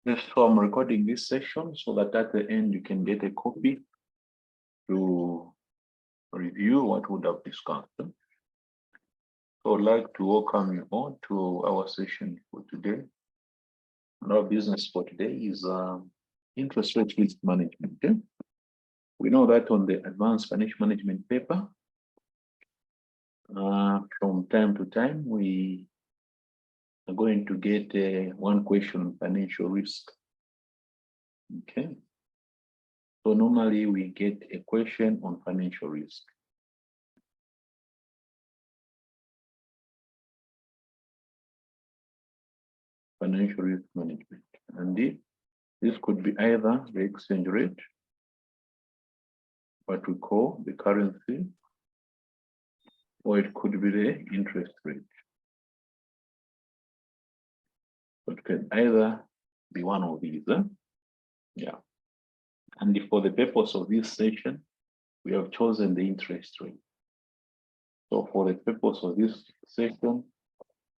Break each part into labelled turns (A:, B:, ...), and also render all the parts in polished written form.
A: Yes, so I'm recording this session so that at the end you can get a copy to review what we would have discussed. So I'd like to welcome you all to our session for today. And our business for today is interest rate risk management. We know that on the advanced financial management paper, from time to time, we are going to get one question on financial risk. Okay. So normally we get a question on financial risk. Financial risk management. And this could be either the exchange rate, what we call the currency, or it could be the interest rate. So it can either be one of these. Yeah. And for the purpose of this session, we have chosen the interest rate. So for the purpose of this session,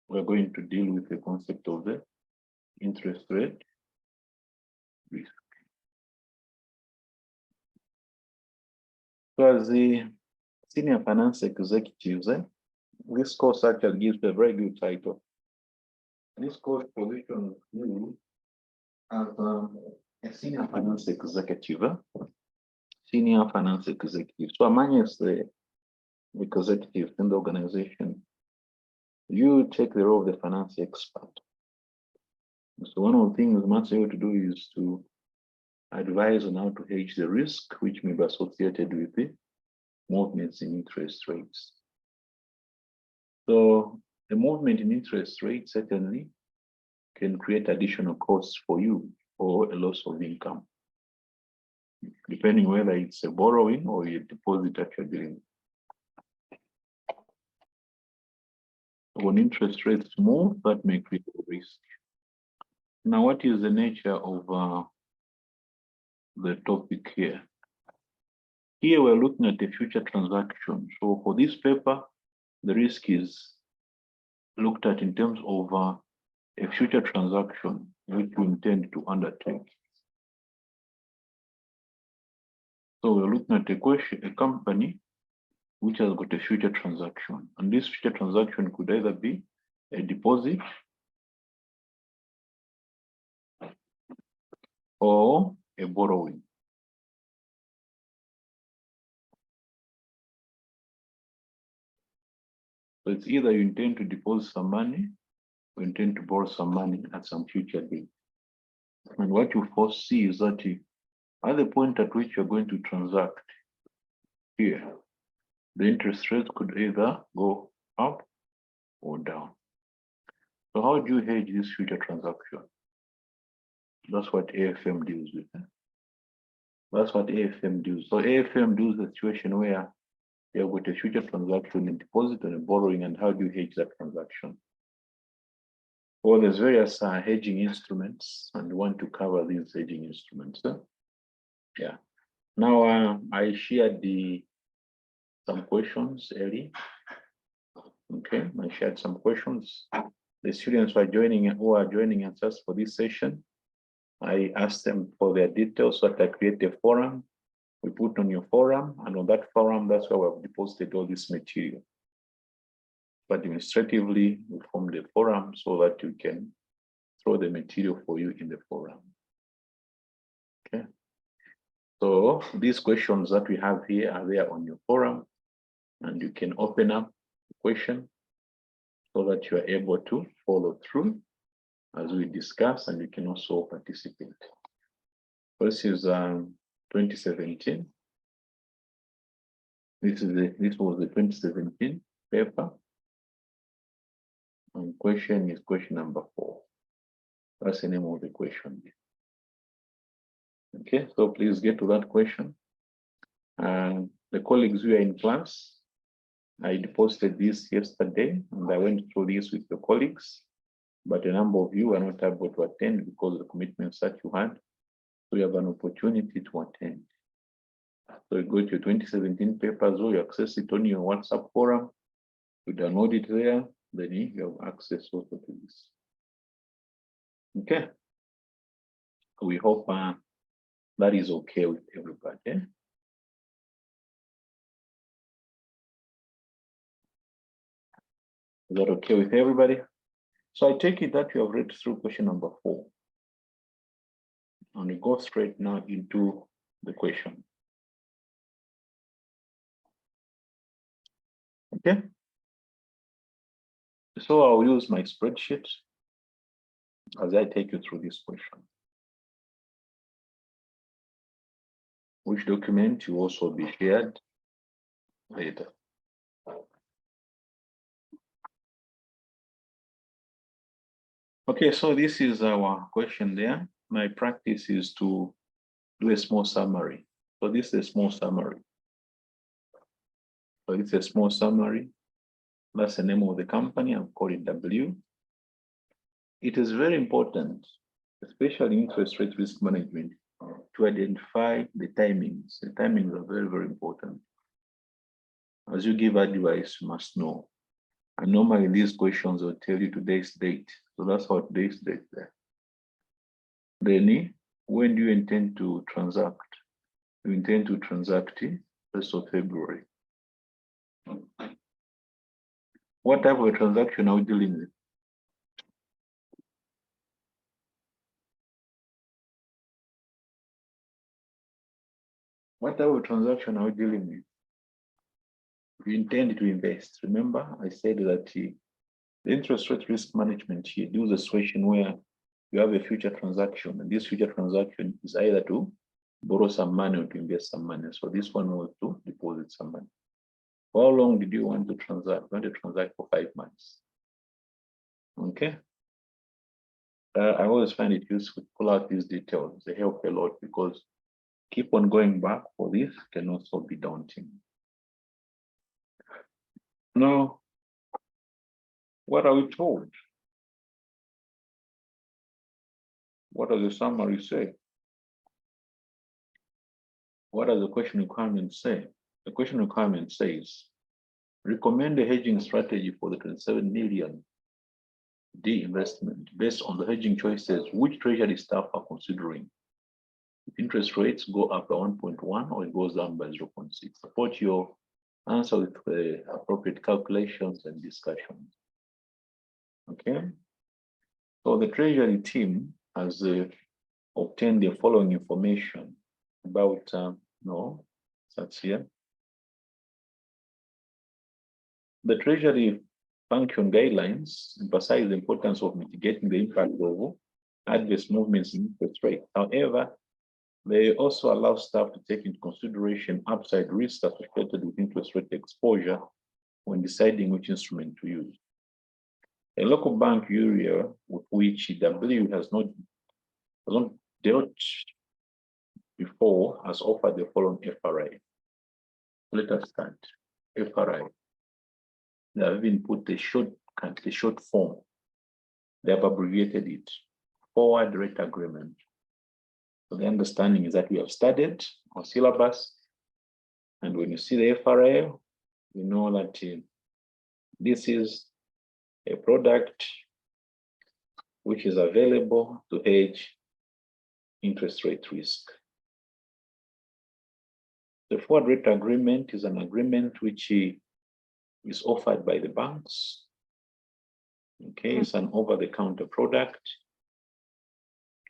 A: we're going to deal with the concept of the interest rate risk. So as the senior finance executives, this course actually gives a very good title. This course positions you as a senior finance executive. Senior finance executive. So among us, the executives in the organization, you take the role of the finance expert. So one of the things we must able to do is to advise on how to hedge the risk, which may be associated with the movements in interest rates. So the movement in interest rates certainly can create additional costs for you or a loss of income, depending whether it's a borrowing or a deposit that you're doing. When interest rates move, that may create a risk. Now, what is the nature of the topic here? Here we're looking at the future transaction. So for this paper, the risk is looked at in terms of a future transaction which you intend to undertake. So we're looking at a company which has got a future transaction. And this future transaction could either be a deposit or a borrowing. So it's either you intend to deposit some money or intend to borrow some money at some future date. And what you foresee is that at the point at which you're going to transact here, the interest rate could either go up or down. So how do you hedge this future transaction? That's what AFM deals with. That's what AFM does. So AFM does the situation where you've got a future transaction, a deposit and a borrowing, and how do you hedge that transaction? Well, there's various hedging instruments, and we want to cover these hedging instruments. Yeah. Now, I shared some questions earlier. Okay, I shared some questions. The students who are joining us for this session, I asked them for their details so that I create a forum. We put on your forum, and on that forum, that's where we've deposited all this material. But administratively, we formed a forum so that you can throw the material for you in the forum. Okay. So these questions that we have here are there on your forum, and you can open up the question so that you are able to follow through as we discuss, and you can also participate. This is 2017. This was the 2017 paper. And question is question number 4. That's the name of the question. Okay, so please get to that question. The colleagues who are in class, I deposited this yesterday, and I went through this with the colleagues, but a number of you are not able to attend because of the commitments that you had. So you have an opportunity to attend. So you go to your 2017 papers, or you access it on your WhatsApp forum, you download it there, then you have access also to this. Okay. We hope that is okay with everybody. Eh? Is that okay with everybody? So I take it that you have read through question number 4. And we go straight now into the question. Okay. So I'll use my spreadsheet as I take you through this question. Which document will also be shared later. Okay, so this is our question there. My practice is to do a small summary. So this is a small summary. So it's a small summary. That's the name of the company. I've called it W. It is very important, especially interest rate risk management, to identify the timings. The timings are very, very important. As you give advice, you must know. And normally these questions will tell you today's date. So that's what today's date there. Then, when do you intend to transact? You intend to transact 1st of February. What type of a transaction are we dealing with? What type of transaction are we dealing with? You intend to invest. Remember, I said that the interest rate risk management here deals a situation where you have a future transaction, and this future transaction is either to borrow some money or to invest some money. So this one was to deposit some money. How long did you want to transact? You want to transact for 5 months. Okay. I always find it useful to pull out these details. They help a lot because keep on going back for this can also be daunting. Now, what are we told? What does the summary say? What does the question requirement say? The question requirement says, recommend a hedging strategy for the 27 million D investment based on the hedging choices which treasury staff are considering. If interest rates go up by 1.1 or it goes down by 0.6. Support your answer with the appropriate calculations and discussions. Okay. So the treasury team has obtained the following information about that's here. The treasury function guidelines emphasize the importance of mitigating the impact of adverse movements in interest rate. However, they also allow staff to take into consideration upside risks associated with interest rate exposure when deciding which instrument to use. A local bank area with which W has not dealt before has offered the following FRA. Let us start. FRA. They have even put the short form. They have abbreviated it. Forward rate agreement. So the understanding is that we have studied our syllabus, and when you see the FRA, you know that this is a product which is available to hedge interest rate risk. The forward rate agreement is an agreement which is offered by the banks. Okay, it's an over-the-counter product.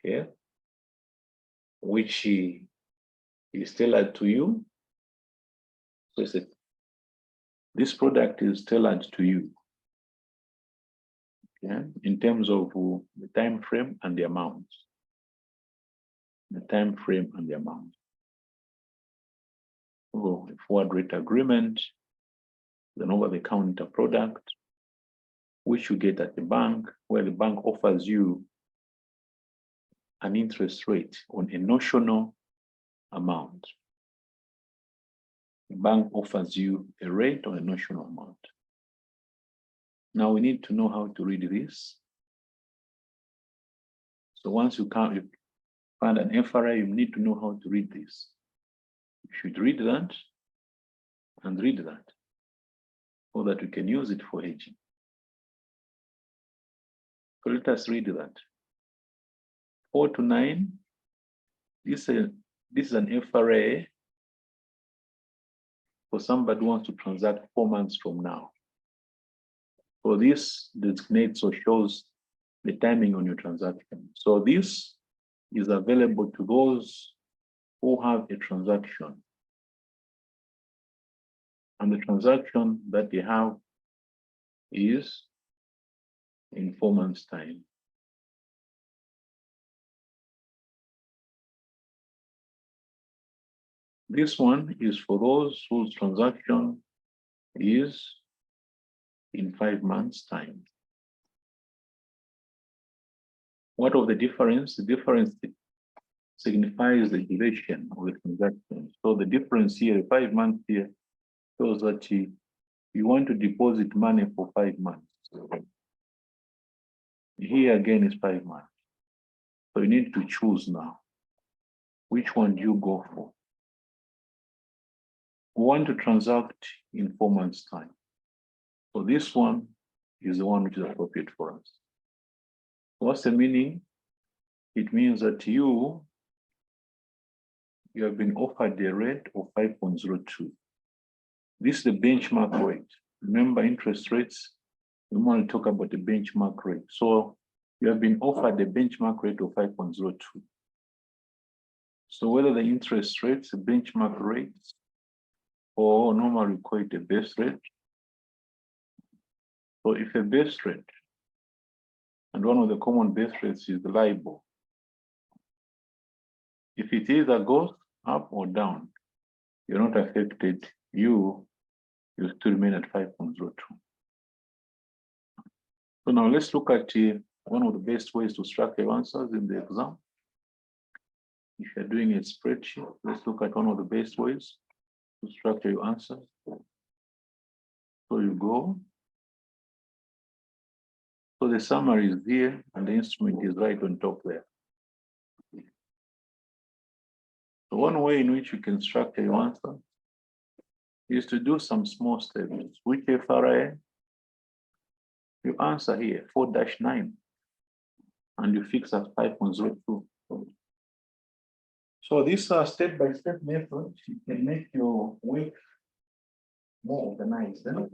A: Okay, which is tailored to you. So this product is tailored to you. Okay, in terms of the time frame and the amount. The time frame and the amount. So a forward rate agreement is an over-the-counter product which you get at the bank, where the bank offers you an interest rate on a notional amount. The bank offers you a rate on a notional amount. Now we need to know how to read this. So once you find an FRA, you need to know how to read this. You should read that and read that so that you can use it for hedging. So let us read that. 4 to 9 This is an FRA for somebody who wants to transact 4 months from now. So this designates or shows the timing on your transaction. So this is available to those who have a transaction. And the transaction that they have is in 4 months' time. This one is for those whose transaction is in 5 months' time. What of the difference? The difference signifies the duration of the transaction. So the difference here, 5 months here, shows that you want to deposit money for 5 months. Here again is 5 months. So you need to choose now. Which one do you go for? We want to transact in 4 months' time. So this one is the one which is appropriate for us. What's the meaning? It means that you have been offered a rate of 5.02. This is the benchmark rate. Remember, interest rates, we want to talk about the benchmark rate. So you have been offered the benchmark rate of 5.02. So whether the interest rates, the benchmark rates, or normally we call it a base rate. So if a base rate, and one of the common base rates is the LIBOR, if it either goes up or down, you're not affected, you still remain at 5.02. So now let's look at one of the best ways to structure answers in the exam. If you're doing a spreadsheet, let's look at one of the best ways to structure your answers. So you go. So the summary is here and the instrument is right on top there. So one way in which you can structure your answer is to do some small steps. Which FRA? You answer here 4-9 and you fix at 5.02. So this step-by-step method, you can make your work more organized. You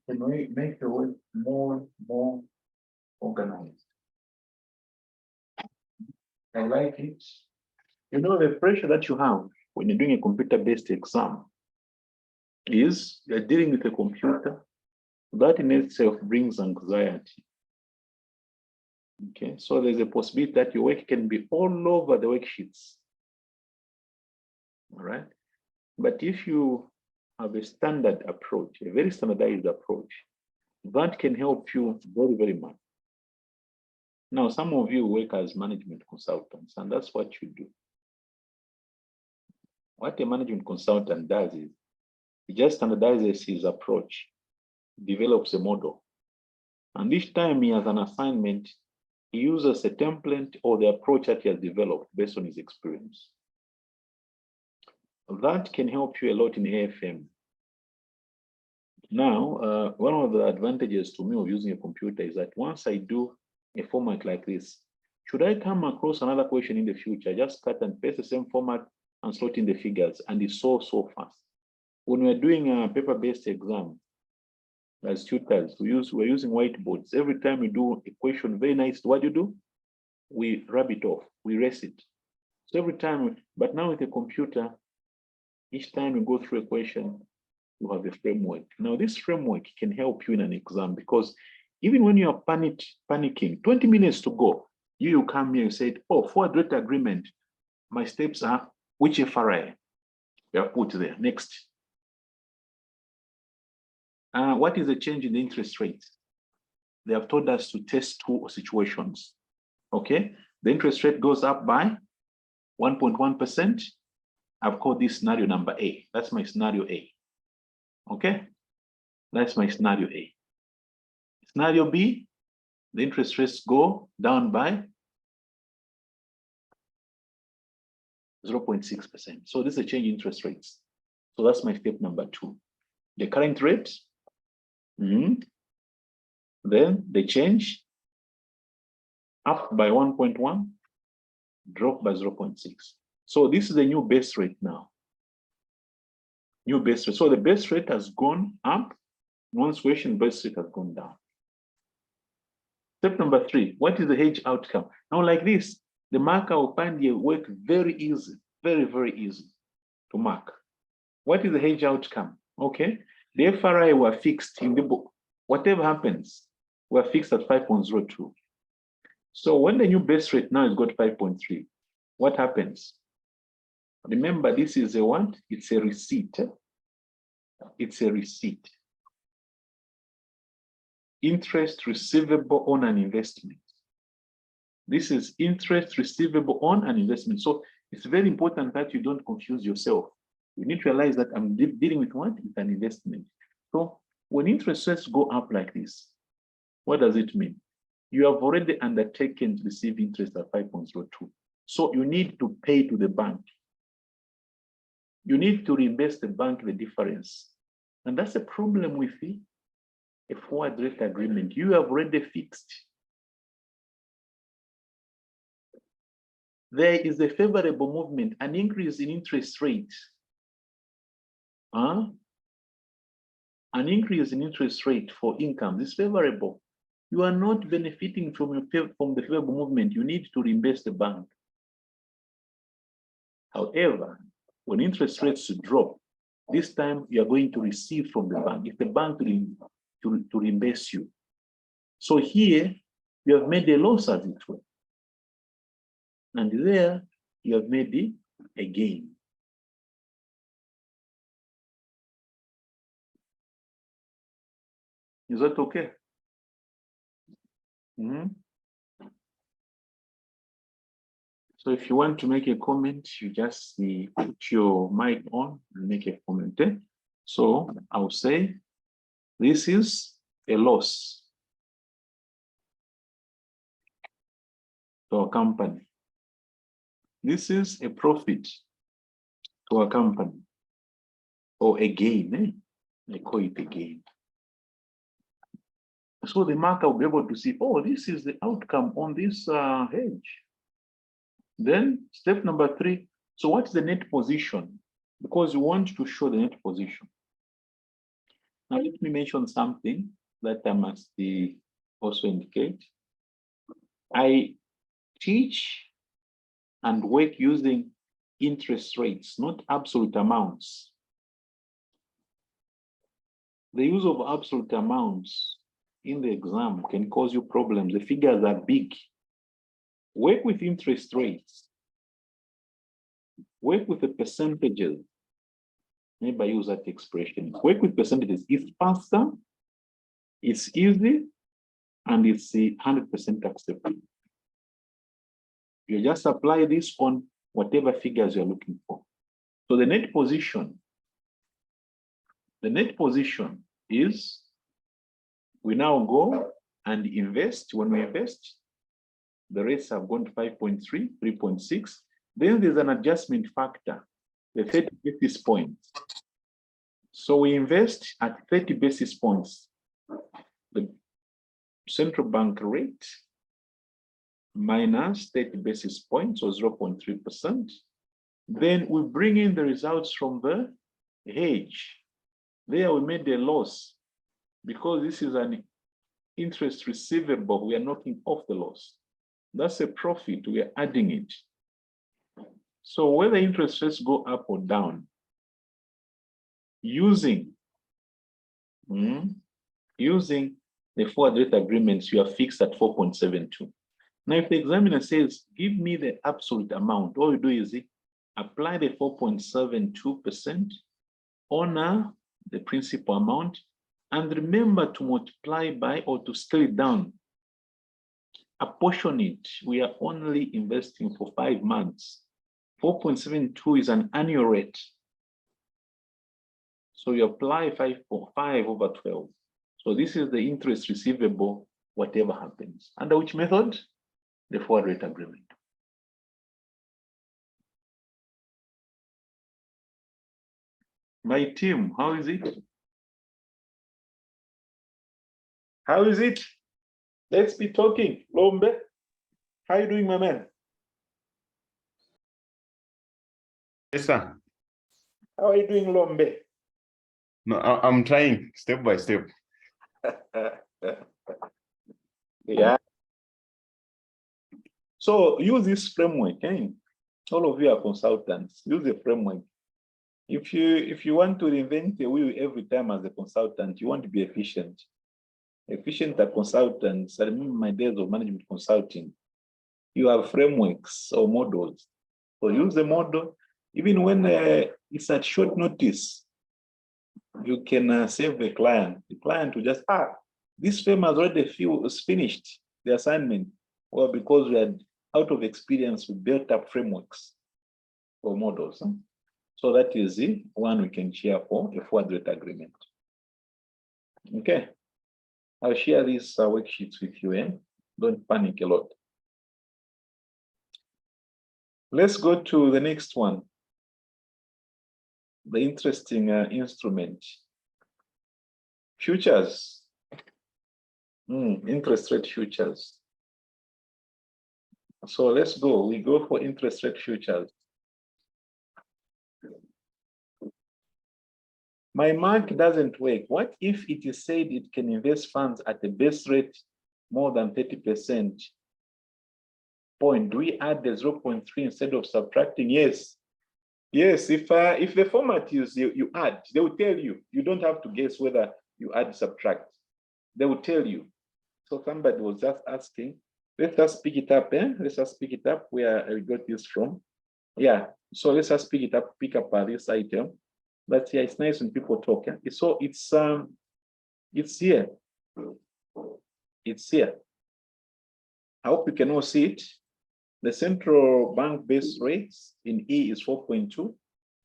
A: can make your work more organized. I like it. You know, the pressure that you have when you're doing a computer-based exam is you're dealing with a computer. That in itself brings anxiety. Okay, so there's a possibility that your work can be all over the worksheets. All right. But if you have a standard approach, a very standardized approach, that can help you very, very much. Now, some of you work as management consultants, and that's what you do. What a management consultant does is he just standardizes his approach, develops a model, and each time he has an assignment, he uses a template or the approach that he has developed based on his experience. That can help you a lot in AFM. Now, one of the advantages to me of using a computer is that once I do a format like this, should I come across another question in the future, just cut and paste the same format and slot in the figures, and it's so fast. When we're doing a paper-based exam, as tutors, we're using whiteboards. Every time we do a question very nice, what do you do? We rub it off, we erase it. So every time, but now with a computer, each time you go through a question, you have a framework. Now this framework can help you in an exam because even when you are panicking, 20 minutes to go, you come here and say, oh, for a direct agreement, my steps are which FRA? You are put there. Next. What is the change in the interest rate? They have told us to test 2 situations. Okay, the interest rate goes up by 1.1%. I've called this scenario number A. That's my scenario A. Okay, that's my scenario A. Scenario B, the interest rates go down by 0.6%. So this is a change in interest rates. So that's my step number 2. The current rate, then they change up by 1.1, dropped by 0.6. So this is the new base rate now. New base rate. So the base rate has gone up. One situation, base rate has gone down. Step number 3, what is the hedge outcome? Now, like this, the marker will find your work very easy, very, very easy to mark. What is the hedge outcome? Okay, the FRI were fixed in the book. Whatever happens, we're fixed at 5.02. So when the new base rate now is got 5.3, what happens? Remember, this is a what? It's a receipt. It's a receipt. Interest receivable on an investment. This is interest receivable on an investment. So it's very important that you don't confuse yourself. You need to realize that I'm dealing with what? With an investment. So when interest rates go up like this, what does it mean? You have already undertaken to receive interest at 5.02. So you need to pay to the bank. You need to reimburse the bank the difference. And that's a problem with a forward rate agreement. You have already fixed. There is a favorable movement, an increase in interest rate. An increase in interest rate for income is favorable. You are not benefiting from the favorable movement. You need to reimburse the bank. However, when interest rates drop, this time you are going to receive from the bank. If the bank to reimburse you. So here you have made a loss as it were. And there you have made a gain. Is that okay? So if you want to make a comment, you just put your mic on and make a comment. So I'll say this is a loss to our company. This is a profit to our company, or a gain. I call it a gain. So the marker will be able to see, oh, this is the outcome on this hedge. Then step number 3. So what's the net position? Because you want to show the net position. Now let me mention something that I must also indicate. I teach and work using interest rates, not absolute amounts. The use of absolute amounts in the exam can cause you problems. The figures are big. Work with interest rates. Work with the percentages. Maybe I use that expression. Work with percentages. It's faster, it's easy, and it's 100% acceptable. You just apply this on whatever figures you're looking for. So the net position is, we now go and invest. When we invest, the rates have gone to 5.3, 3.6. Then there's an adjustment factor, the 30 basis points. So we invest at 30 basis points. The central bank rate minus 30 basis points, or 0.3%. Then we bring in the results from the hedge. There we made a loss because this is an interest receivable. We are knocking off the loss. That's a profit. We are adding it. So whether interest rates go up or down, using the forward rate agreements, you are fixed at 4.72. Now, if the examiner says, give me the absolute amount, all you do is apply the 4.72% on the principal amount, and remember to multiply by, or to scale it down. Apportion it. We are only investing for 5 months. 4.72 is an annual rate. So you apply 5 over 12. So this is the interest receivable, whatever happens. Under which method? The forward rate agreement. My team, how is it? How is it? Let's be talking. Lombe, how are you doing, my man?
B: Yes, sir.
A: How are you doing, Lombe?
B: No, I'm trying step by step.
A: Yeah. So use this framework. Eh? All of you are consultants. Use the framework. If you want to reinvent the wheel every time as a consultant, you want to be efficient. Efficient consultants. I remember my days of management consulting. You have frameworks or models. So use the model. Even when it's at short notice, you can save the client. The client will just, this firm has already finished the assignment. Well, because we had out of experience, we built up frameworks or models. Huh? So that is the one we can share for a forward rate agreement. Okay. I'll share these worksheets with you. Don't panic a lot. Let's go to the next one. The interesting instrument. Futures. Interest rate futures. So let's go. We go for interest rate futures. My mark doesn't work. What if it is said it can invest funds at a base rate more than 30% point? Do we add the 0.3 instead of subtracting? Yes. Yes, if the format is you add, they will tell you. You don't have to guess whether you add, subtract. They will tell you. So somebody was just asking. Let's just pick it up. Let's just pick it up where we got this from. Yeah. So let's just pick it up. Pick up this item. But yeah, it's nice when people talk. So it's here. It's here. I hope you can all see it. The central bank base rates in E is 4.2,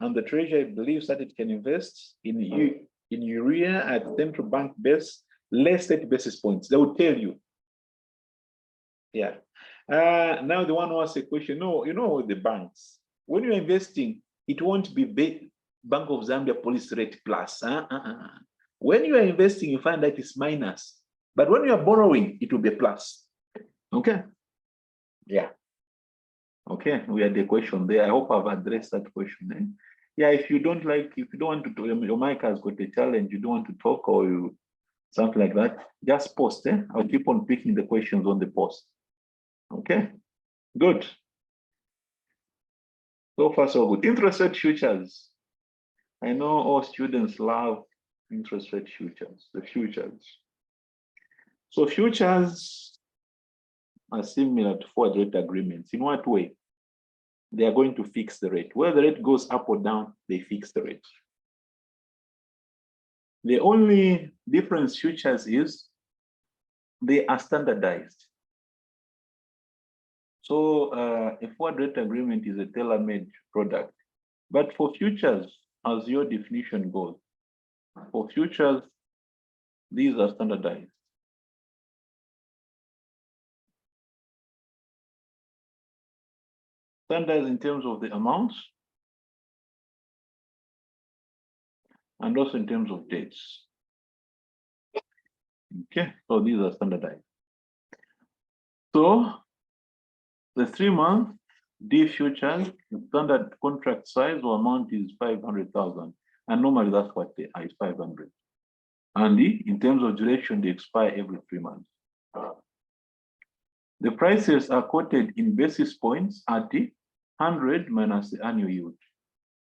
A: and the Treasury believes that it can invest in urea at central bank base less 30 basis points. They will tell you. Yeah. Now the one who asks a question. No, you know the banks. When you're investing, it won't be Bank of Zambia policy rate plus. When you are investing, you find that it's minus. But when you are borrowing, it will be plus. Okay. Yeah. Okay, we had a question there. I hope I've addressed that question. Yeah, if you don't want to talk, your mic has got a challenge, you don't want to talk or something like that, just post. I'll keep on picking the questions on the post. Okay, good. So far, so good. Interest rate futures. I know all students love interest rate futures, the futures. So futures are similar to forward rate agreements. In what way? They are going to fix the rate. Whether the rate goes up or down, they fix the rate. The only difference futures is they are standardized. So a forward rate agreement is a tailor-made product. But for futures, as your definition goes, for futures, these are standardized. Standardized in terms of the amounts and also in terms of dates. Okay, so these are standardized. So the 3-month D futures, the standard contract size or amount is 500,000. And normally that's what they are, is 500. And in terms of duration, they expire every 3 months. The prices are quoted in basis points at the 100 minus the annual yield.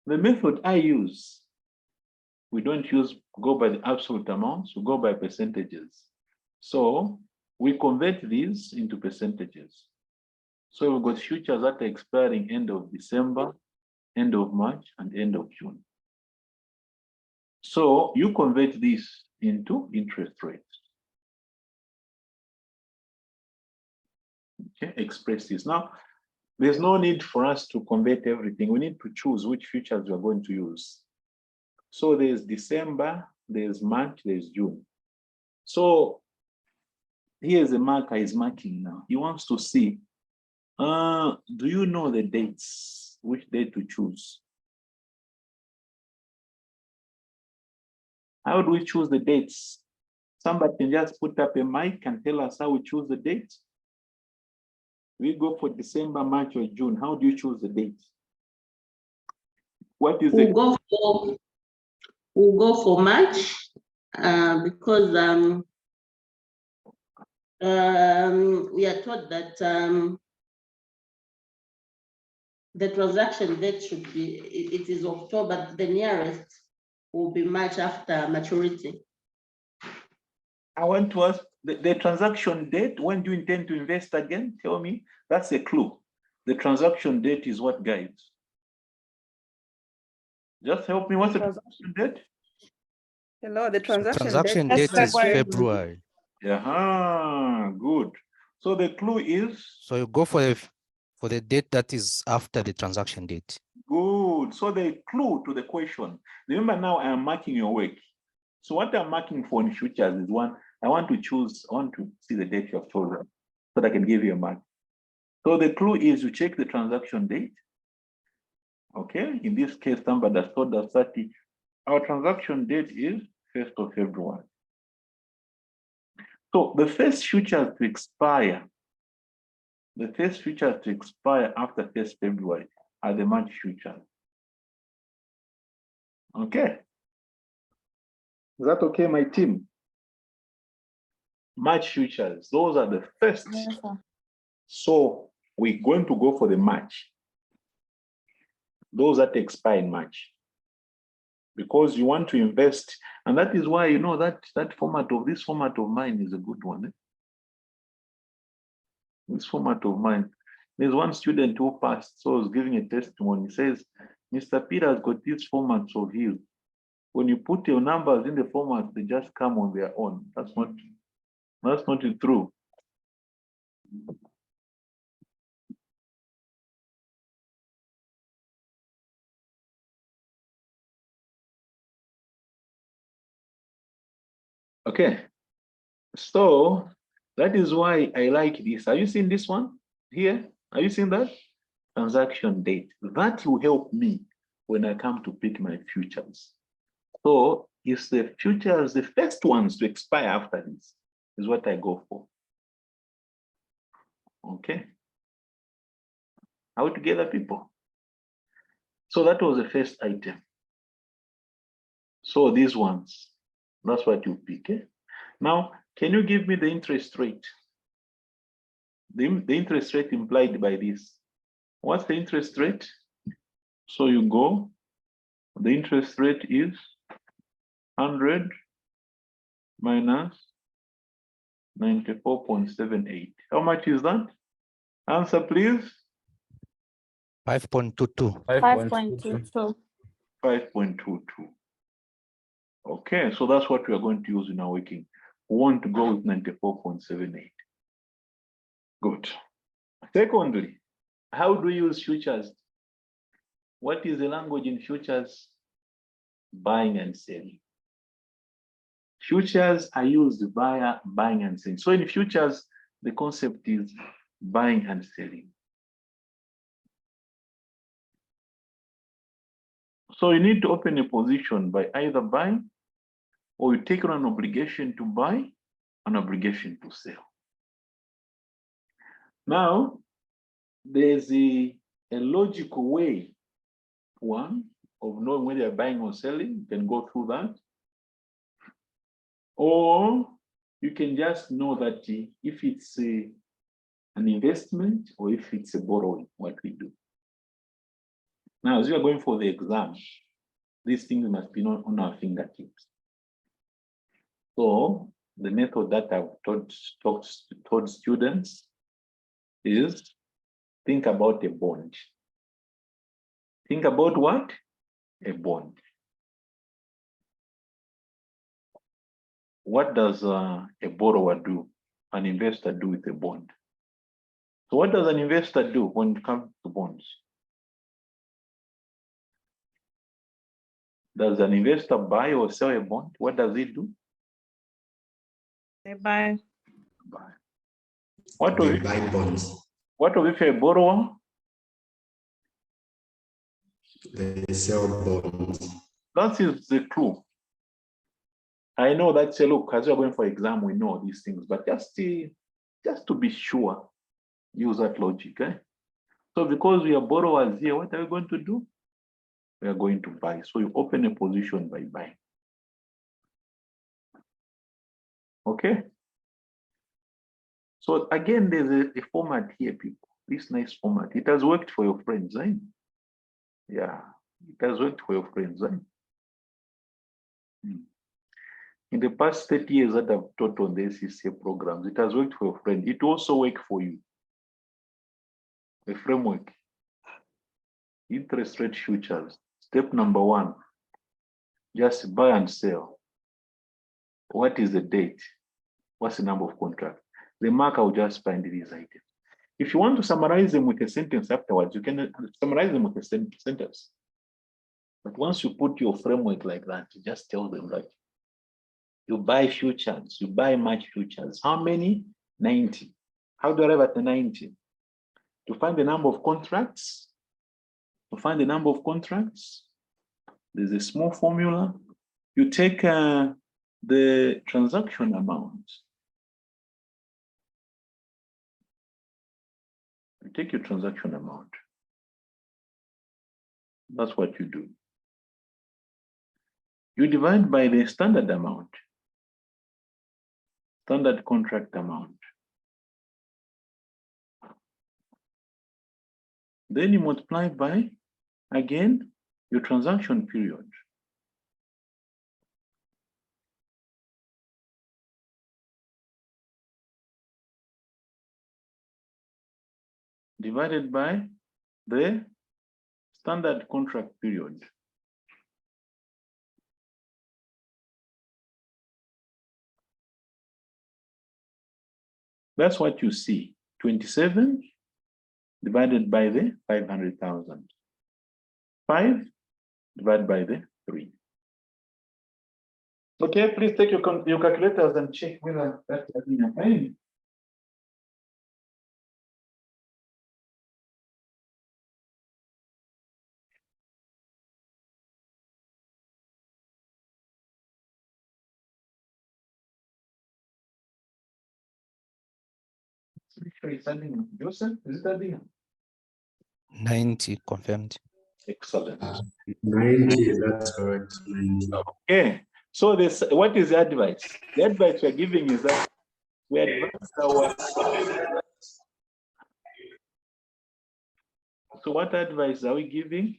A: The method I use, we don't go by the absolute amounts, we go by percentages. So we convert these into percentages. So we've got futures that are expiring end of December, end of March, and end of June. So you convert this into interest rates. Okay, express this. Now, there's no need for us to convert everything. We need to choose which futures we're going to use. So there's December, there's March, there's June. So here's a marker he's marking now. He wants to see, do you know the dates, which date to choose? How do we choose the dates? Somebody can just put up a mic and tell us how we choose the date. We go for December, March, or June. How do you choose the date? What is
C: We'll
A: the
C: go for March because we are told that the transaction date should be, it is October, the nearest will be March after maturity.
A: I want to ask the transaction date. When do you intend to invest again? Tell me. That's a clue. The transaction date is what guides. Just help me. What's the transaction date?
D: Hello, the
E: Transaction date is February.
A: Yeah, good. So the clue is?
E: So you go for the date that is after the transaction date.
A: Good. So the clue to the question. Remember now I am marking your work. So what I'm marking for in futures is one, I want to see the date you have chosen so that I can give you a mark. So the clue is you check the transaction date. Okay, in this case, somebody has told us that our transaction date is 1st of February. So the first futures to expire, after 1st February are the March futures. Okay. Is that okay, my team? March futures, those are the first.
F: Yes, sir.
A: So we're going to go for the March. Those that expire in March. Because you want to invest, and that is why you know that this format of mine is a good one. This format of mine. There's one student who passed, so I was giving a testimony. He says, Mr. Peter has got these formats of his. When you put your numbers in the format, they just come on their own. That's not true. Okay, so that is why I like this. Are you seeing this one here? Are you seeing that? Transaction date. That will help me when I come to pick my futures. So it's the futures, the first ones to expire after this is what I go for. Okay. Are we together, people? So that was the first item. So these ones, that's what you pick. Eh? Now, can you give me the interest rate? The interest rate implied by this. What's the interest rate? So you go, the interest rate is 100 minus 94.78. How much is that? Answer, please.
E: 5.22.
F: 5.22.
A: 5.22. Okay, so that's what we are going to use in our working. We want to go with 94.78. Good. Secondly, how do we use futures? What is the language in futures? Buying and selling. Futures are used via buying and selling. So in futures, the concept is buying and selling. So you need to open a position by either buying or you take on an obligation to buy, an obligation to sell. Now, there's a logical way, one, of knowing whether you're buying or selling. You can go through that. Or you can just know that if it's an investment or if it's a borrowing, what we do. Now, as you are going for the exam, these things must be known on our fingertips. So the method that I've taught students is think about a bond. Think about what? A bond. What does a borrower do? An investor do with a bond? So what does an investor do when it comes to bonds? Does an investor buy or sell a bond? What does he do?
D: They buy.
A: Buy. What
G: They
A: of
G: buy bonds.
A: What of if a borrower?
G: They sell bonds.
A: That is the clue. I know that, say, look, as you're going for exam, we know these things, but just to be sure, use that logic. Eh? So because we are borrowers here, what are we going to do? we are going to buy. So you open a position by buying. Okay. So again, there's a format here, people. This nice format. It has worked for your friends, right? Yeah, it has worked for your friends, right? In the past 30 years that I've taught on the SCCA programs, it has worked for your friend. It also works for you. The framework. Interest rate futures. Step number 1, just buy and sell. What is the date? What's the number of contracts? The marker will just find these items. If you want to summarize them with a sentence afterwards, you can summarize them with a sentence. But once you put your framework like that, you just tell them that you buy futures, you buy March futures. How many? 90. How do I arrive at the 90? To find the number of contracts, there's a small formula. You take the transaction amount. You take your transaction amount. That's what you do. You divide by the standard amount, standard contract amount. Then you multiply by, again, your transaction period. Divided by the standard contract period. That's what you see, 27 divided by the 500,000. 5 divided by the 3. Okay, please take your calculators and check whether that's fine. Joseph, is it adding?
E: 90 confirmed.
A: Excellent.
G: 90, that's correct. 90.
A: Okay, so this, what is the advice? The advice we're giving is that we advance our. So what advice are we giving?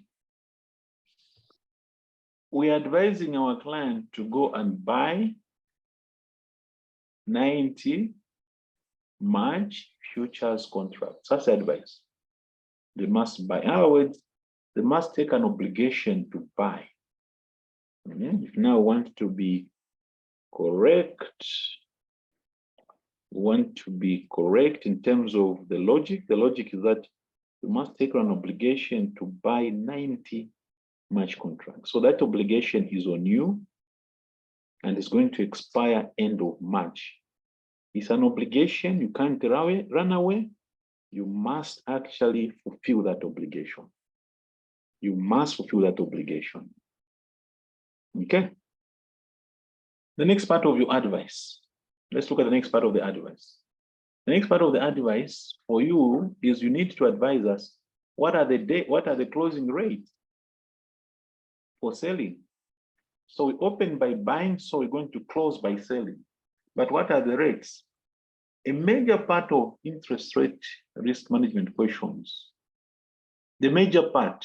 A: We're advising our client to go and buy 90 March futures contracts. That's advice. They must buy. In other words, they must take an obligation to buy. If now want to be correct, in terms of the logic is that you must take an obligation to buy 90 March contracts. So that obligation is on you and it's going to expire end of March. It's an obligation, you can't run away. You must actually fulfill that obligation. You must fulfill that obligation. Okay? The next part of your advice. Let's look at the next part of the advice. The next part of the advice for you is you need to advise us what are the closing rates for selling. So we open by buying, so we're going to close by selling. But what are the rates? A major part of interest rate risk management questions, the major part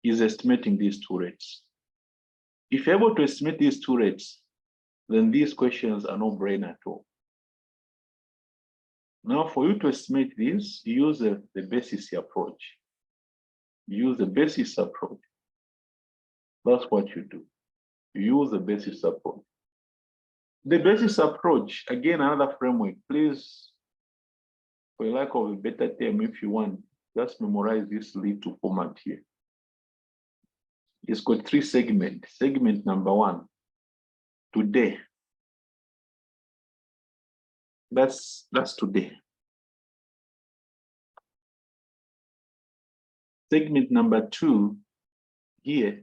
A: is estimating these two rates. If you're able to estimate these two rates, then these questions are no brainer at all. Now, for you to estimate this, you use the basis approach. You use the basis approach. That's what you do. You use the basis approach. The basis approach, again, another framework. Please, for lack of a better term, if you want, just memorize this little format here. It's got 3 segments. Segment number 1, today. That's today. Segment number 2, here,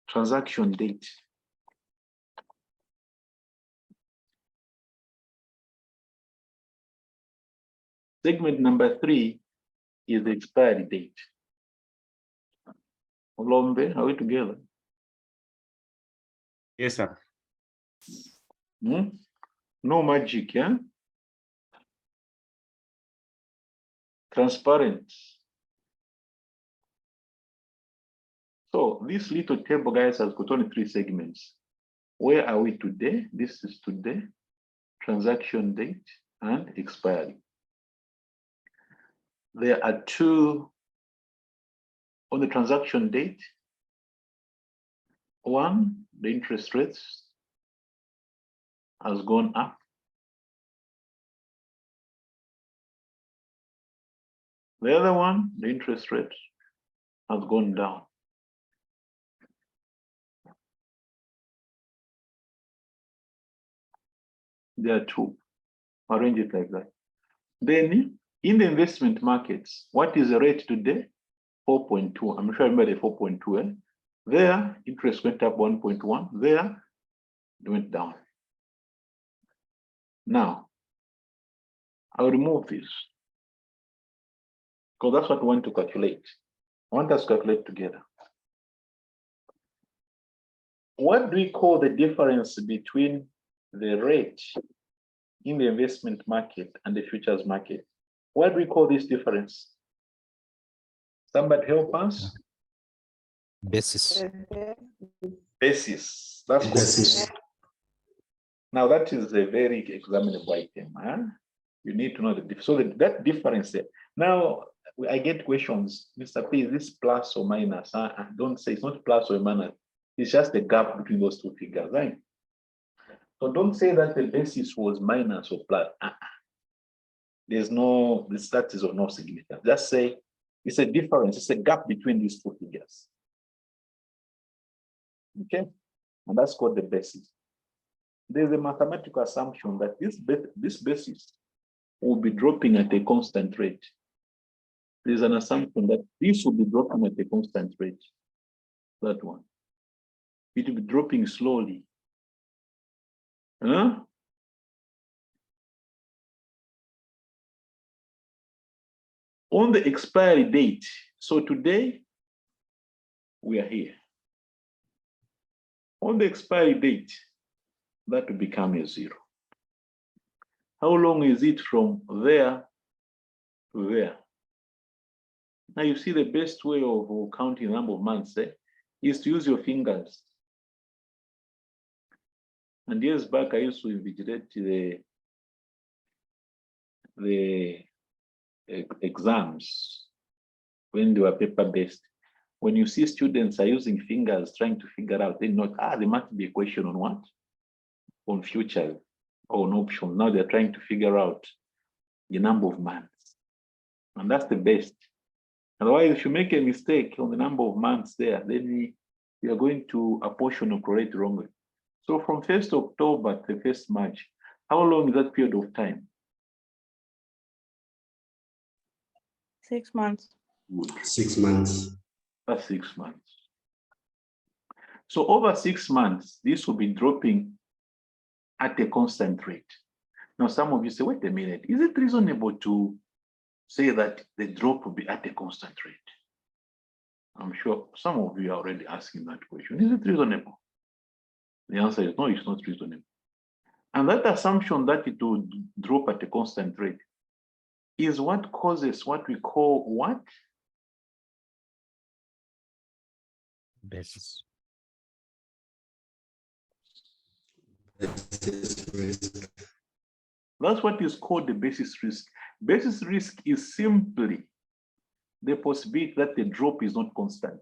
A: transaction date. Segment number 3 is the expiry date. Olombe, are we together?
B: Yes, sir.
A: Hmm? No magic, yeah? Transparent. So this little table, guys, has got only 3 segments. Where are we today? This is today, transaction date, and expiry. There are 2 on the transaction date. 1, the interest rates has gone up. The other one, the interest rate has gone down. There are 2. Arrange it like that. Then in the investment markets, what is the rate today? 4.2. I'm sure I remember the 4.2. Eh? There, interest went up 1.1. There, it went down. Now, I'll remove this because that's what we want to calculate. I want us to calculate together. What do we call the difference between the rate in the investment market and the futures market? What do we call this difference? Somebody help us.
E: Basis.
A: Basis. That's
G: Basis.
A: Now that is a very examinable item. Huh? You need to know the difference. So that difference there. Now I get questions, Mr. P, is this plus or minus? Don't say it's not plus or minus. It's just the gap between those 2 figures, right? So don't say that the basis was minus or plus. There's no, that is of no significance. Just say it's a difference, it's a gap between these 2 figures. Okay, and that's called the basis. There's a mathematical assumption that this basis will be dropping at a constant rate. There's an assumption that this will be dropping at a constant rate. That one. It will be dropping slowly. Huh? On the expiry date, so today we are here. On the expiry date, that will become a 0. How long is it from there to there? Now you see the best way of counting the number of months is to use your fingers. And years back, I used to invigilate the exams when they were paper-based. When you see students are using fingers trying to figure out, they know, there must be a question on what? On futures or on options. Now they're trying to figure out the number of months. And that's the best. Otherwise, if you make a mistake on the number of months there, then we are going to apportion or correlate wrongly. So from 1st October to 1st March, how long is that period of time?
D: 6 months.
G: 6 months.
A: That's 6 months. So over 6 months, this will be dropping at a constant rate. Now, some of you say, wait a minute, is it reasonable to say that the drop will be at a constant rate? I'm sure some of you are already asking that question. Is it reasonable? The answer is no, it's not reasonable. And that assumption that it will drop at a constant rate is what causes what we call what?
E: Basis.
G: Basis risk.
A: That's what is called the basis risk. Basis risk is simply the possibility that the drop is not constant.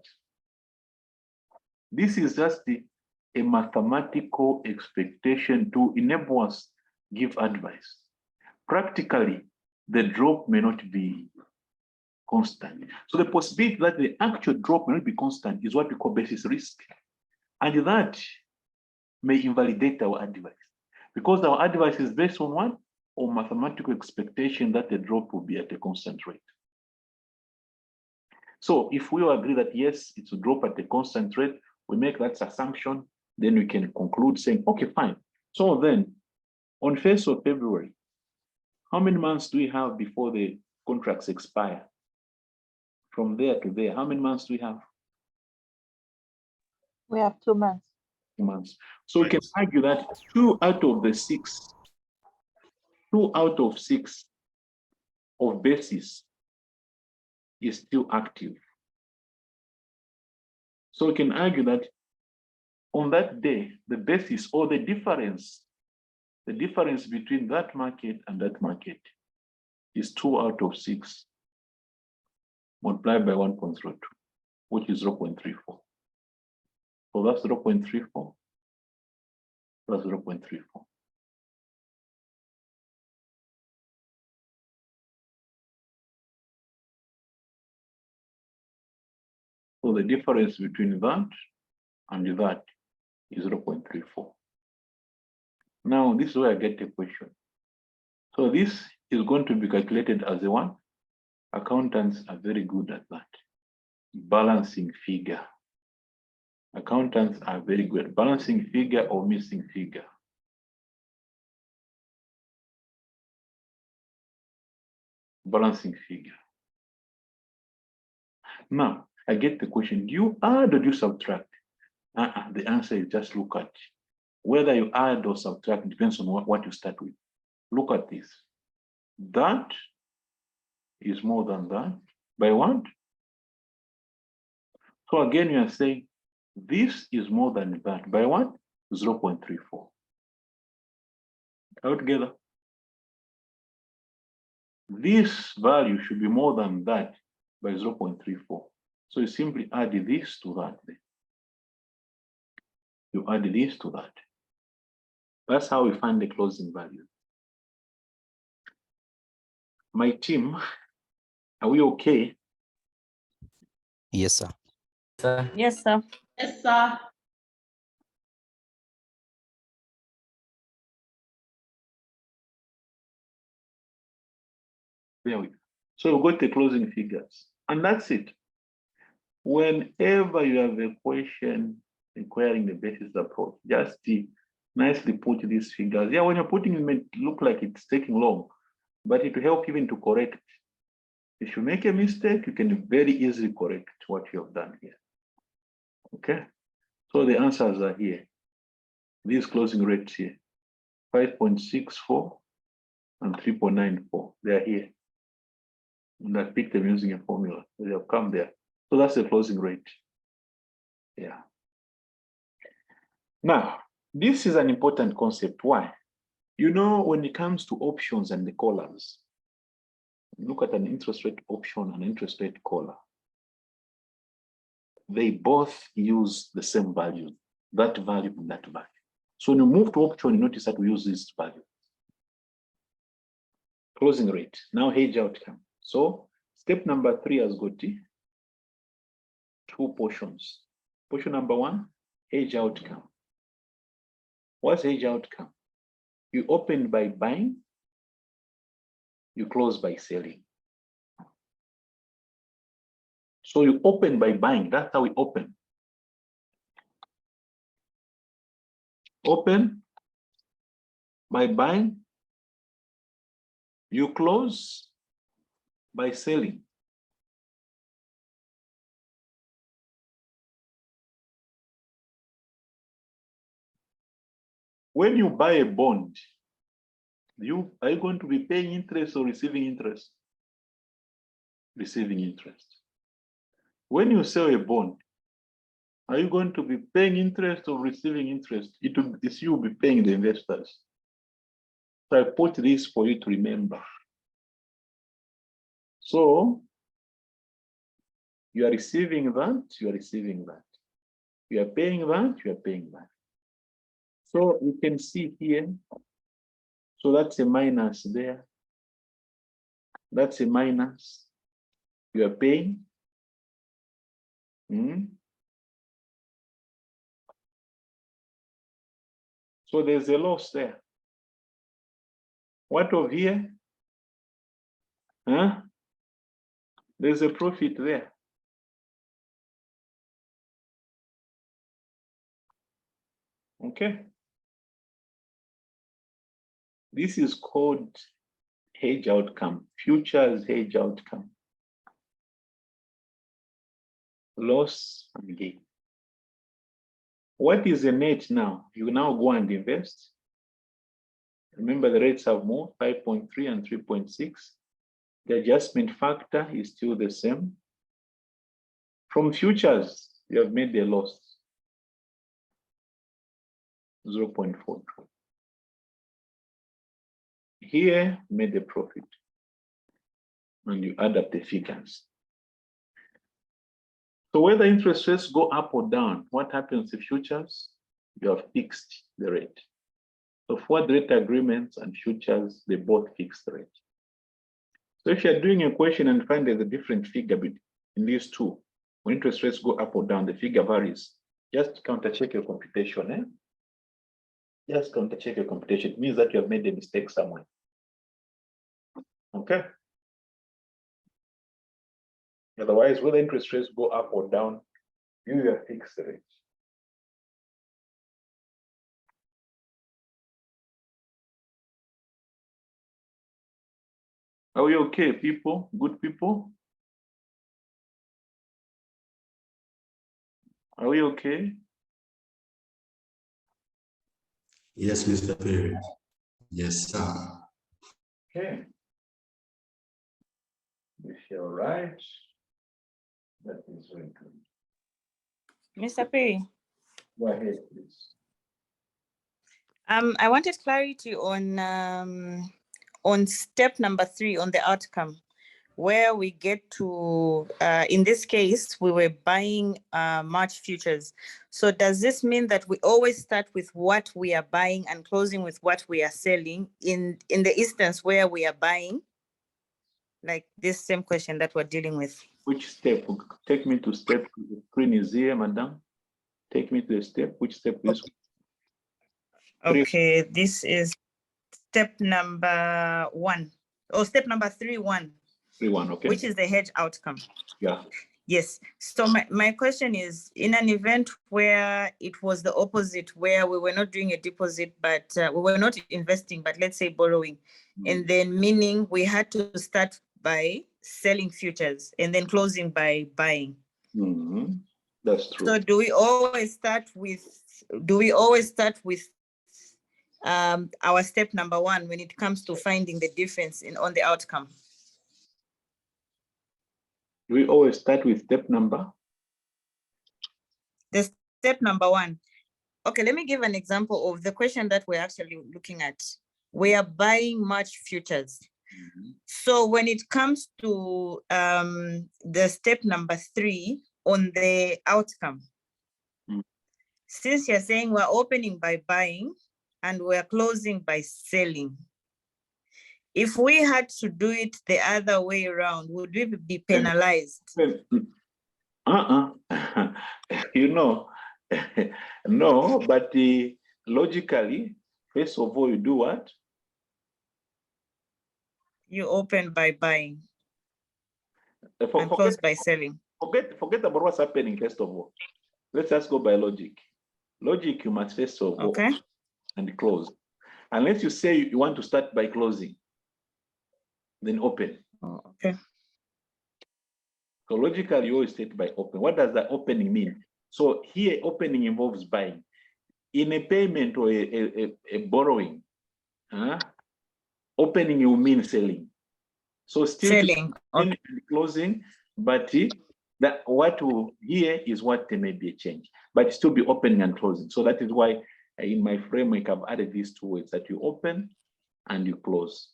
A: This is just a mathematical expectation to enable us give advice. Practically, the drop may not be constant. So the possibility that the actual drop may not be constant is what we call basis risk. And that may invalidate our advice because our advice is based on what? On mathematical expectation that the drop will be at a constant rate. So if we agree that yes, it will drop at a constant rate, we make that assumption, then we can conclude saying, okay, fine. So then on 1st of February, how many months do we have before the contracts expire? From there to there, how many months do we have?
D: We have 2 months.
A: months. So we can argue that 2 out of 6 of basis is still active. So we can argue that on that day, the basis or the difference between that market and that market is 2 out of 6 multiplied by 1.02, which is 0.34. So that's 0.34. That's 0.34. So the difference between that and that is 0.34. Now, this is where I get a question. So this is going to be calculated as a one. Accountants are very good at that. Balancing figure. Accountants are very good at balancing figure or missing figure. Balancing figure. Now, I get the question, do you add or do you subtract? The answer is just look at. Whether you add or subtract depends on what you start with. Look at this. That is more than that. By what? So again, you are saying this is more than that. By what? 0.34. Altogether, this value should be more than that by 0.34. So you simply add this to that. You add this to that. That's how we find the closing value. My team, are we okay?
E: Yes, sir.
D: Yes, sir.
C: Yes, sir.
A: There we go. So we got the closing figures, and that's it. Whenever you have a question requiring the basis approach, just nicely put these figures. Yeah, when you're putting it, may look like it's taking long, but it will help even to correct. If you make a mistake, you can very easily correct what you have done here. Okay, so the answers are here. These closing rates here, 5.64 and 3.94. They are here. And I picked them using a formula. They have come there. So that's the closing rate. Yeah. Now, this is an important concept. Why? You know, when it comes to options and the collars, look at an interest rate option and interest rate collar. They both use the same value, that value and that value. So when you move to option, you notice that we use this value. Closing rate, now hedge outcome. So step number 3 has got 2 portions. Portion number 1, hedge outcome. What's hedge outcome? You open by buying, you close by selling. So you open by buying, that's how we open. Open by buying, you close by selling. When you buy a bond, are you going to be paying interest or receiving interest? Receiving interest. When you sell a bond, are you going to be paying interest or receiving interest? It's you will be paying the investors. So I put this for you to remember. So you are receiving that, you are receiving that. You are paying that, you are paying that. So you can see here, so that's a minus there. That's a minus. You are paying. So there's a loss there. What of here? Huh? There's a profit there. Okay. This is called hedge outcome, futures hedge outcome. Loss and gain. What is the net now? You now go and invest. Remember the rates have moved 5.3 and 3.6. The adjustment factor is still the same. From futures, you have made a loss, 0.42. Here, made a profit. And you add up the figures. So whether interest rates go up or down, what happens to futures? You have fixed the rate. So forward rate agreements and futures, they both fix the rate. So if you're doing a question and find there's a different figure in these two, when interest rates go up or down, the figure varies. Just counter check your computation. Just counter check your computation. It means that you have made a mistake somewhere. Okay. Otherwise, whether interest rates go up or down, you have fixed the rate. Are we okay, people? Good people? Are we okay?
G: Yes, Mr. Perry. Yes, sir.
A: Okay. If you're right, that is very good.
D: Mr. Perry,
A: Go ahead, please.
D: I wanted clarity on step number 3 on the outcome, where we get to, in this case, we were buying March futures. So does this mean that we always start with what we are buying and closing with what we are selling in the instance where we are buying? Like this same question that we're dealing with.
A: Which step? Take me to step. The screen is here, madam. Take me to the step. Which step is?
D: Okay, this is step number 1, or step number 3.1.
A: 3.1, okay.
D: Which is the hedge outcome.
A: Yeah.
D: Yes. So my question is, in an event where it was the opposite, where we were not doing a deposit, but we were not investing, but let's say borrowing, and then meaning we had to start by selling futures and then closing by buying.
A: That's true.
D: So do we always start with our step number 1 when it comes to finding the difference on the outcome?
A: We always start with step number?
D: The step number 1. Okay, let me give an example of the question that we're actually looking at. We are buying March futures. So when it comes to the step number 3 on the outcome, since you're saying we're opening by buying and we're closing by selling, if we had to do it the other way around, would we be penalized?
A: You know, no, but logically, first of all, you do what?
D: You open by buying and close by selling.
A: Forget about what's happening, first of all. Let's just go by logic. Logic, you must first of all and close. Unless you say you want to start by closing, then open.
D: Okay.
A: So logically, you always state by open. What does that opening mean? So here, opening involves buying. In a payment or a borrowing, opening will mean selling. So still
D: selling
A: and closing, but that what will here is what there may be a change, but still be opening and closing. So that is why in my framework I've added these two words, that you open and you close.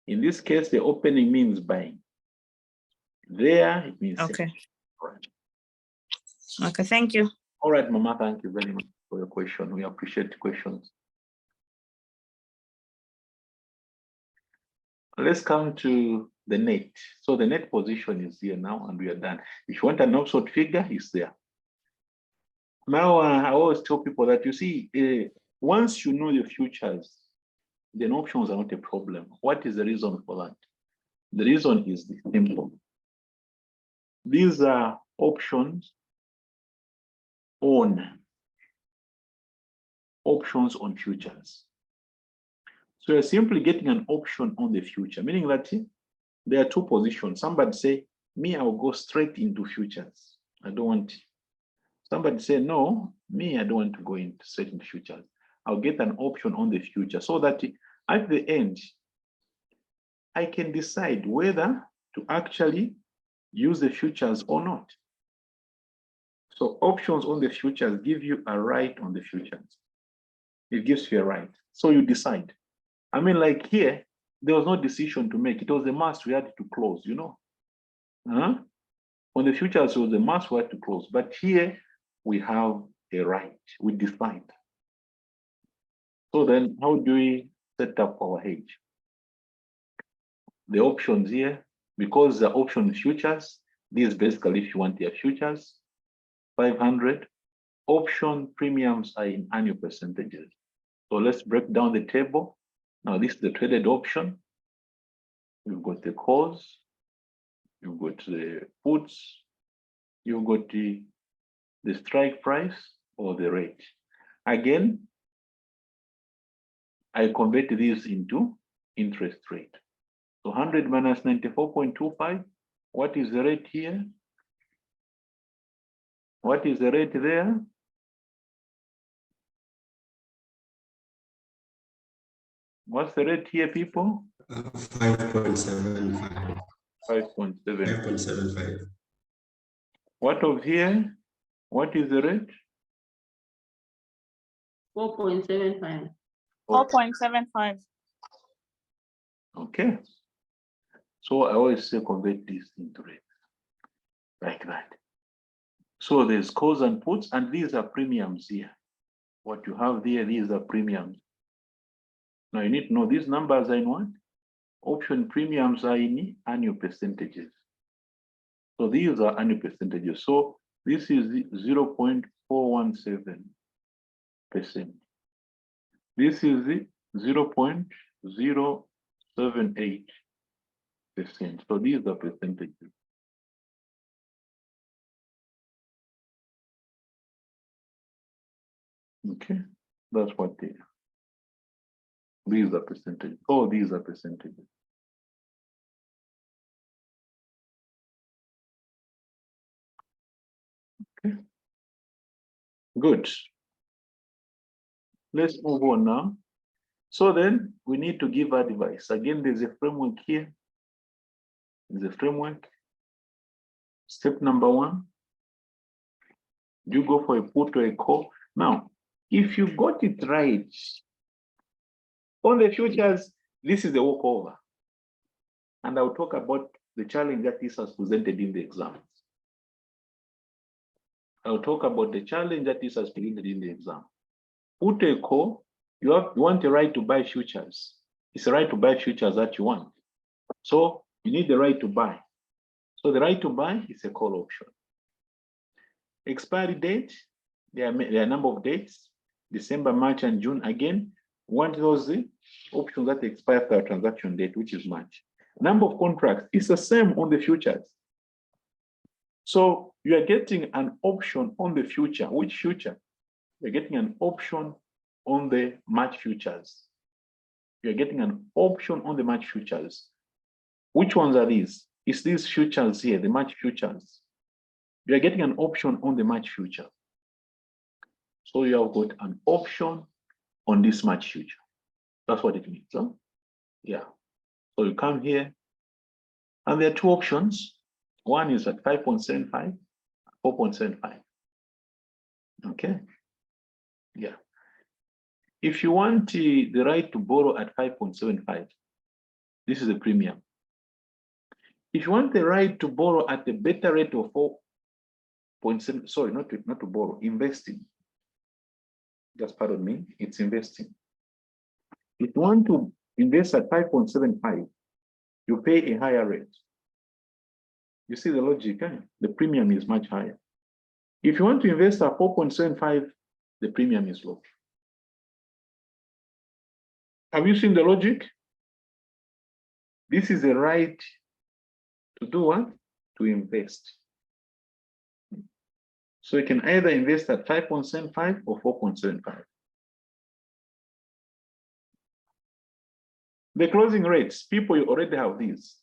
A: In this case, the opening means buying. There it means
D: okay.
A: Selling.
D: Okay, thank you.
A: All right, Mama, thank you very much for your question. We appreciate the questions. Let's come to the net. So the net position is here now, and we are done. If you want an offset figure, it's there. Now, I always tell people that, you see, once you know your futures, then options are not a problem. What is the reason for that? The reason is simple. These are options on futures. So you're simply getting an option on the future, meaning that there are two positions. Somebody say, me, I will go straight into futures. I don't want it. Somebody say, no, me, I don't want to go into certain futures. I'll get an option on the future so that at the end, I can decide whether to actually use the futures or not. So options on the futures give you a right on the futures. It gives you a right. So you decide. I mean, like here, there was no decision to make. It was a must we had to close, you know. On the futures, it was a must we had to close. But here, we have a right. We decide. So then, how do we set up our hedge? The options here, because the option futures, this is basically if you want their futures, 500. Option premiums are in annual percentages. So let's break down the table. Now, this is the traded option. You've got the calls, you've got the puts, you've got the strike price or the rate. Again, I convert these into interest rate. So 100 minus 94.25, what is the rate here? What is the rate there? What's the rate here, people?
G: 5.75.
A: 5.7.
G: 5.75.
A: What of here? What is the rate?
C: 4.75.
D: 4.75.
A: Okay. So I always say convert this into rate, like that. So there's calls and puts, and these are premiums here. What you have there, these are premiums. Now you need to know these numbers are in what? Option premiums are in annual percentages. So these are annual percentages. So this is 0.417%. This is 0.078%. So these are percentages. Okay, that's what they are. These are percentages. Oh, these are percentages. Okay. Good. Let's move on now. So then we need to give advice. Again, there's a framework here. There's a framework. Step number 1. You go for a put or a call. Now, if you got it right, on the futures, this is a walkover. And I'll talk about the challenge that this has presented in the exams. I'll talk about the challenge that this has presented in the exam. Put a call, you want a right to buy futures. It's a right to buy futures that you want. So you need the right to buy. So the right to buy is a call option. Expiry date, there are a number of dates, December, March, and June. Again, want those options that expire after a transaction date, which is March. Number of contracts is the same on the futures. So you are getting an option on the future. Which future? You're getting an option on the March futures. You're getting an option on the March futures. Which ones are these? It's these futures here, the March futures. You're getting an option on the March future. So you have got an option on this March future. That's what it means. Huh? Yeah. So you come here, and there are 2 options. One is at 5.75, 4.75. Okay. Yeah. If you want the right to borrow at 5.75, this is a premium. If you want the right to borrow at a better rate of 4.7, sorry, not to borrow, investing. Just pardon me, it's investing. If you want to invest at 5.75, you pay a higher rate. You see the logic, eh? The premium is much higher. If you want to invest at 4.75, the premium is low. Have you seen the logic? This is a right to do what? To invest. So you can either invest at 5.75 or 4.75. The closing rates, people, you already have these.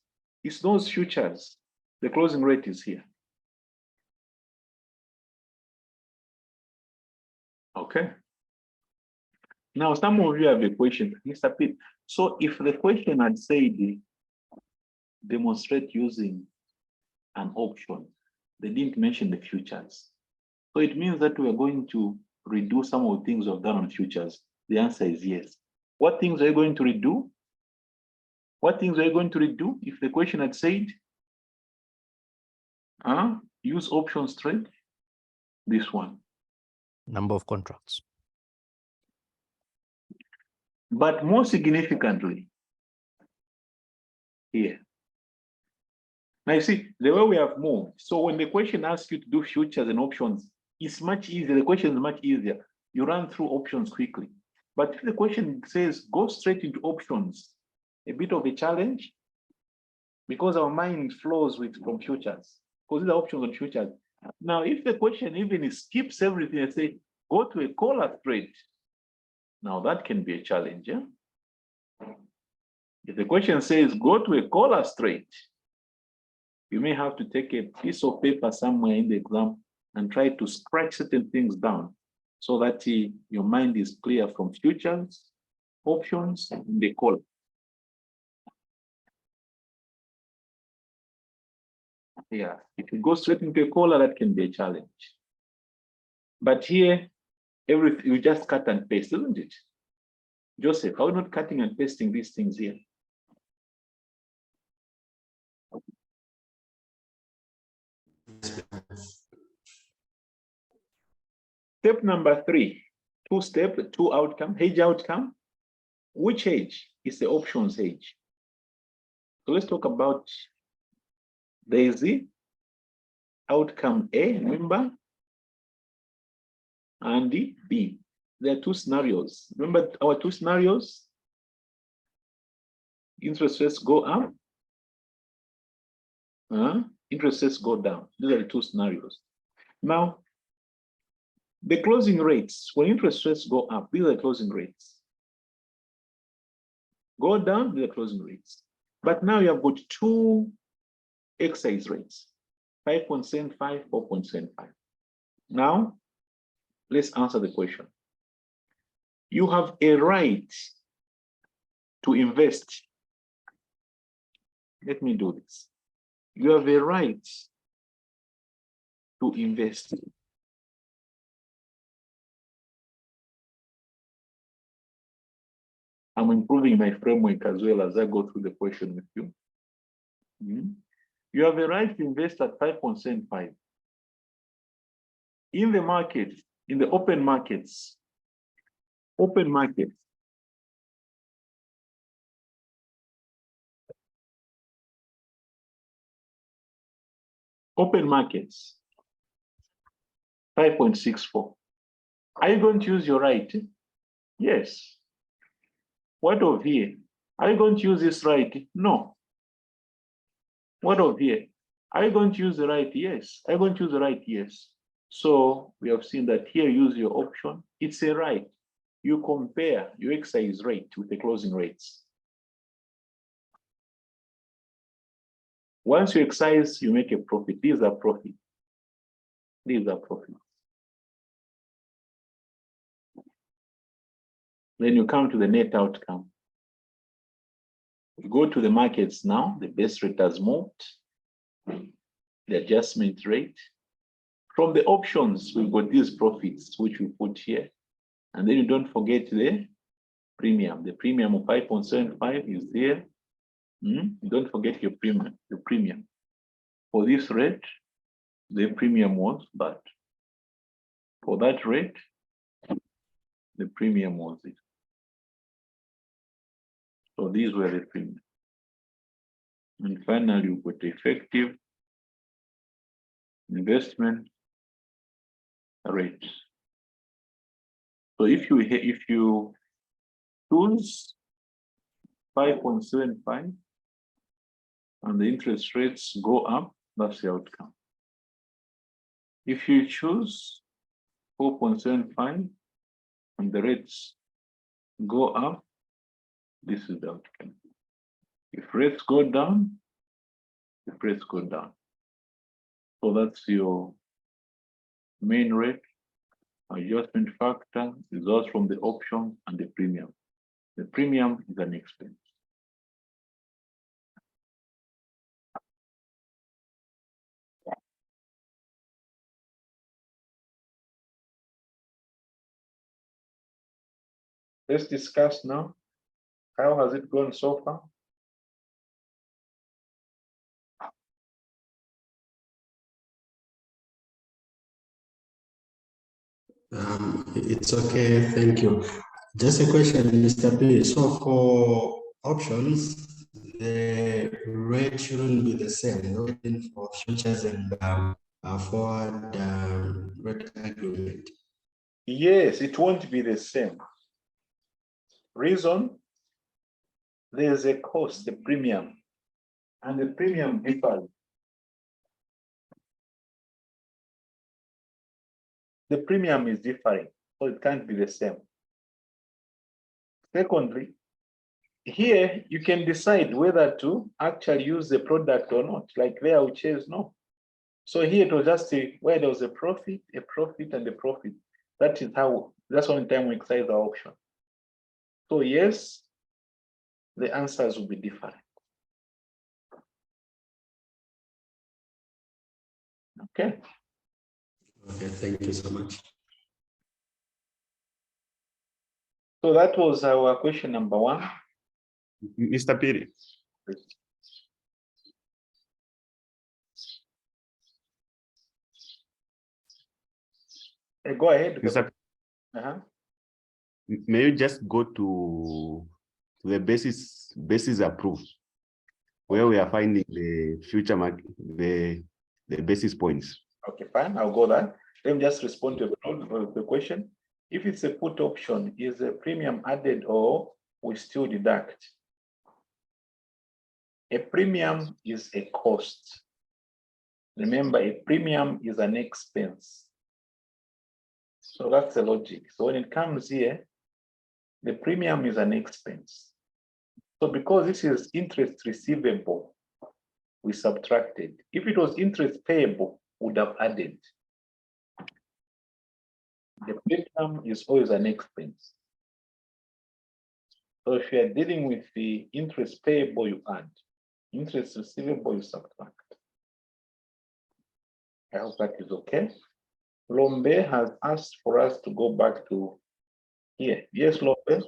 A: It's those futures. The closing rate is here. Okay. Now, some of you have a question, Mr. Pitt. So if the question had said demonstrate using an option, they didn't mention the futures. So it means that we are going to redo some of the things we've done on futures. The answer is yes. What things are you going to redo? What things are you going to redo if the question had said, use options trade? This one.
E: Number of contracts.
A: But more significantly, here. Now you see, the way we have moved, so when the question asks you to do futures and options, it's much easier. The question is much easier. You run through options quickly. But if the question says go straight into options, a bit of a challenge, because our mind flows from futures, because these are options on futures. Now, if the question even skips everything and say, go to a collar trade, now that can be a challenge. Yeah? If the question says, go to a collar trade, you may have to take a piece of paper somewhere in the exam and try to scratch certain things down so that your mind is clear from futures, options, and the collar. Yeah, if you go straight into a collar, that can be a challenge. But here, everything you just cut and paste, isn't it? Joseph, how are you not cutting and pasting these things here? Step number 3, 2 step, 2 outcome, hedge outcome. Which hedge is the options hedge? So let's talk about the outcome A, remember, and the B. There are 2 scenarios. Remember our 2 scenarios? Interest rates go up, interest rates go down. These are the 2 scenarios. Now, the closing rates, when interest rates go up, these are the closing rates. Go down, these are closing rates. But now you have got 2 exercise rates, 5.75, 4.75. Now, let's answer the question. You have a right to invest. Let me do this. You have a right to invest. I'm improving my framework as well as I go through the question with you. You have a right to invest at 5.75. In the market, in the open markets, open markets, open markets, 5.64. Are you going to use your right? Yes. What of here? Are you going to use this right? No. What of here? Are you going to use the right? Yes. Are you going to use the right? Yes. So we have seen that here, use your option. It's a right. You compare your exercise rate with the closing rates. Once you exercise, you make a profit. These are profit. These are profits. Then you come to the net outcome. You go to the markets now, the base rate has moved, the adjustment rate. From the options, we've got these profits, which we put here. And then you don't forget the premium. The premium of 5.75 is there. You don't forget your premium, the premium. For this rate, the premium was that. For that rate, the premium was it. So these were the premium. And finally, you got effective investment rate. So if you choose 5.75 and the interest rates go up, that's the outcome. If you choose 4.75 and the rates go up, this is the outcome. If rates go down, the rates go down. So that's your main rate Adjustment factor results from the option and the premium. The premium is an expense. Let's discuss now. How has it gone so far?
G: It's okay, thank you. Just a question, Mr. P. So for options, the rate shouldn't be the same, no, for futures and forward rate agreement.
A: Yes, it won't be the same. Reason, there's a cost, the premium, and the premium differs. The premium is differing, so it can't be the same. Secondly, here you can decide whether to actually use the product or not. Like there, we chose no. So here it was just where there was a profit, and a profit. That is how, that's one time we exercise our option. So yes, the answers will be different. Okay.
G: Okay, thank you so much.
A: So that was our question number 1.
B: Mr. Piri,
A: Go ahead.
B: Mr. May you just go to the basis approved, where we are finding the future market, the basis points.
A: Okay, fine. I'll go there. Let me just respond to the question. If it's a put option, is a premium added or we still deduct? A premium is a cost. Remember, a premium is an expense. So that's the logic. So when it comes here, the premium is an expense. So because this is interest receivable, we subtracted. If it was interest payable, we would have added. The premium is always an expense. So if you are dealing with the interest payable, you add. Interest receivable, you subtract. I hope that is okay. Lombe has asked for us to go back to here. Yes, Lombe?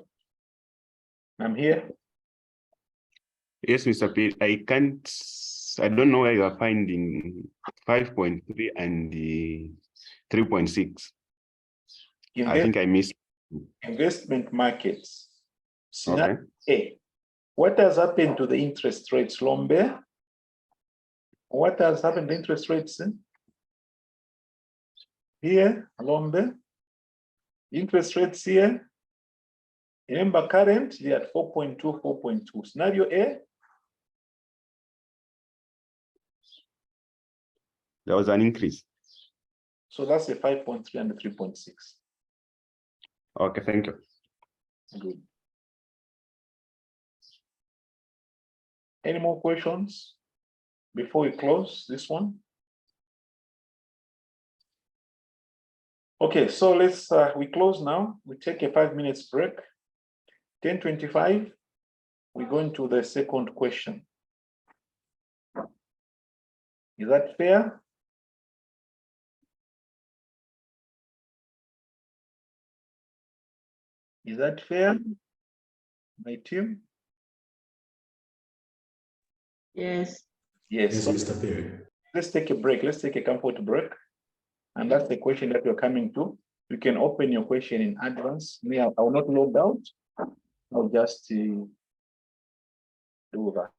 A: I'm here.
B: Yes, Mr. P. I don't know where you are finding 5.3 and the 3.6. I think I missed.
A: Investment markets. Scenario
B: Okay.
A: A. What has happened to the interest rates, Lombe? What has happened to interest rates? Here, Lombe. Interest rates here. Remember, current, they are at 4.2, 4.2. Scenario A.
B: There was an increase.
A: So that's a 5.3 and a 3.6.
B: Okay, thank you.
A: Good. Any more questions before we close this one? Okay, so let's we close now. We take a 5 minutes break. 10:25. We're going to the second question. Is that fair? Is that fair, my team?
C: Yes.
A: Yes.
G: Yes,
A: So
G: Mr. Perry.
A: let's take a break. Let's take a comfort break. And that's the question that we're coming to. You can open your question in advance. Me, I will not log out. I'll just do that.